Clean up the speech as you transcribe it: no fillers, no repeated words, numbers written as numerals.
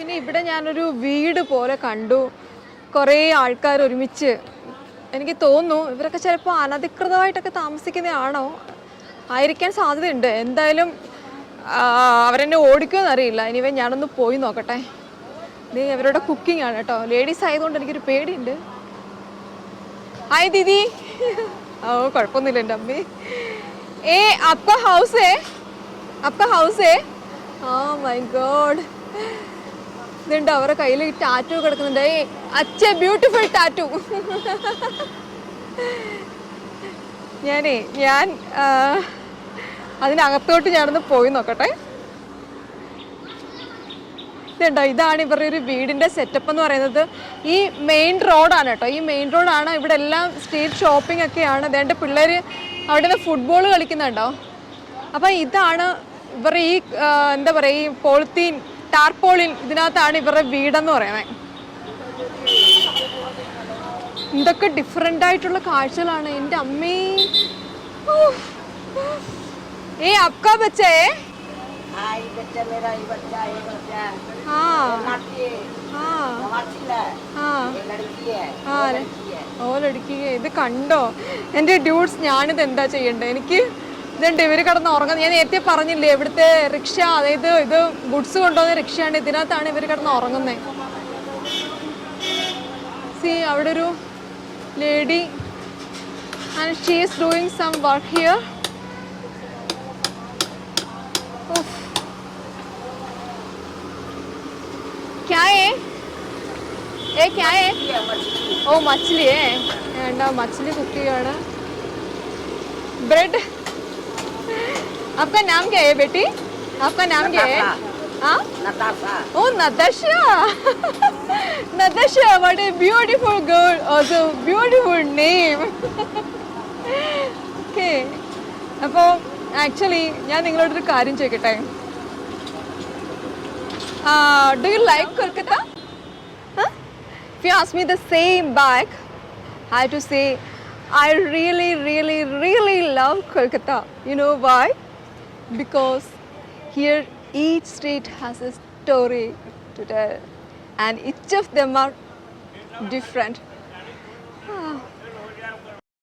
പിന്നെ ഇവിടെ ഞാനൊരു വീട് പോലെ കണ്ടു, കുറേ ആൾക്കാർ ഒരുമിച്ച്. എനിക്ക് തോന്നുന്നു ഇവരൊക്കെ ചിലപ്പോൾ അനധികൃതമായിട്ടൊക്കെ താമസിക്കുന്നതാണോ, ആയിരിക്കാൻ സാധ്യതയുണ്ട്. എന്തായാലും അവരെന്നെ ഓടിക്കുമെന്ന് അറിയില്ല. ഇനിവേ ഞാനൊന്ന് പോയി നോക്കട്ടെ. ഇത് അവരുടെ കുക്കിംഗ് ആണ് കേട്ടോ. ലേഡീസ് ആയതുകൊണ്ട് എനിക്കൊരു പേടിയുണ്ട്. ഹായ് ദീദി. ഓ കുഴപ്പമൊന്നുമില്ല എൻ്റെ അമ്മേ. ഏ അപ്പ ഹൗസ് ഓ മൈ ഗോഡ്. ഇതുണ്ട് അവരുടെ കയ്യിൽ ടാറ്റു കിടക്കുന്നുണ്ട്. അച്ഛ ബ്യൂട്ടിഫുൾ ടാറ്റു. ഞാൻ അതിനകത്തോട്ട് ഞാനൊന്ന് പോയി നോക്കട്ടെ. ഇതുണ്ടോ, ഇതാണ് ഇവരുടെ ഒരു വീടിൻ്റെ സെറ്റപ്പ് എന്ന് പറയുന്നത്. ഈ മെയിൻ റോഡാണ് കേട്ടോ. ഈ മെയിൻ റോഡാണ്. ഇവിടെ എല്ലാം സ്ട്രീറ്റ് ഷോപ്പിംഗ് ഒക്കെയാണ്. അതേണ്ട പിള്ളേർ അവിടെ നിന്ന് ഫുട്ബോൾ കളിക്കുന്നുണ്ടോ. അപ്പം ഇതാണ് ഇവരുടെ ഈ എന്താ പറയുക, ഈ പോളിത്തീൻ ടാർപോളിൻ, ഇതിനകത്താണ് ഇവരുടെ വീടെന്ന് പറയുന്നത്. എന്തൊക്കെ ഡിഫറെൻ്റ് ആയിട്ടുള്ള കാഴ്ചകളാണ് എൻ്റെ അമ്മേ. ഏ അപ്കാ ബച്ചേ ഇത് കണ്ടോ എൻ്റെ ഡ്യൂട്ട്സ്. ഞാനിത് എന്താ ചെയ്യണ്ടേ? എനിക്ക് ഇതുണ്ട് ഇവർ കിടന്ന് ഉറങ്ങുന്നത്. ഞാൻ നേരത്തെ പറഞ്ഞില്ലേ, ഇവിടുത്തെ റിക്ഷ, അതായത് ഇത് ഗുഡ്സ് കൊണ്ടുപോകുന്ന റിക്ഷയാണ്. ഇതിനകത്താണ് ഇവർ കിടന്ന് ഉറങ്ങുന്നത്. സി അവിടെ ഒരു lady and she is doing some work here. क्या है ये, क्या है? ओ मछली है. വേണ്ട, മछली कुक ചെയ്യാണ്. ब्रेड. आपका नाम क्या है बेटी? आपका नाम क्या है? हाँ Natasha. Oh Natasha. Natasha, what a beautiful girl, also beautiful name. Okay. അപ്പോൾ ആക്ച്വലി ഞാൻ നിങ്ങളോടൊരു കാര്യം ചോദിക്കട്ടെ. Do you like Kolkata? Huh? If you ask me the same back, I have to say I really, really, really love Kolkata. You know why? Because here each street has a story to tell, and each of them are different.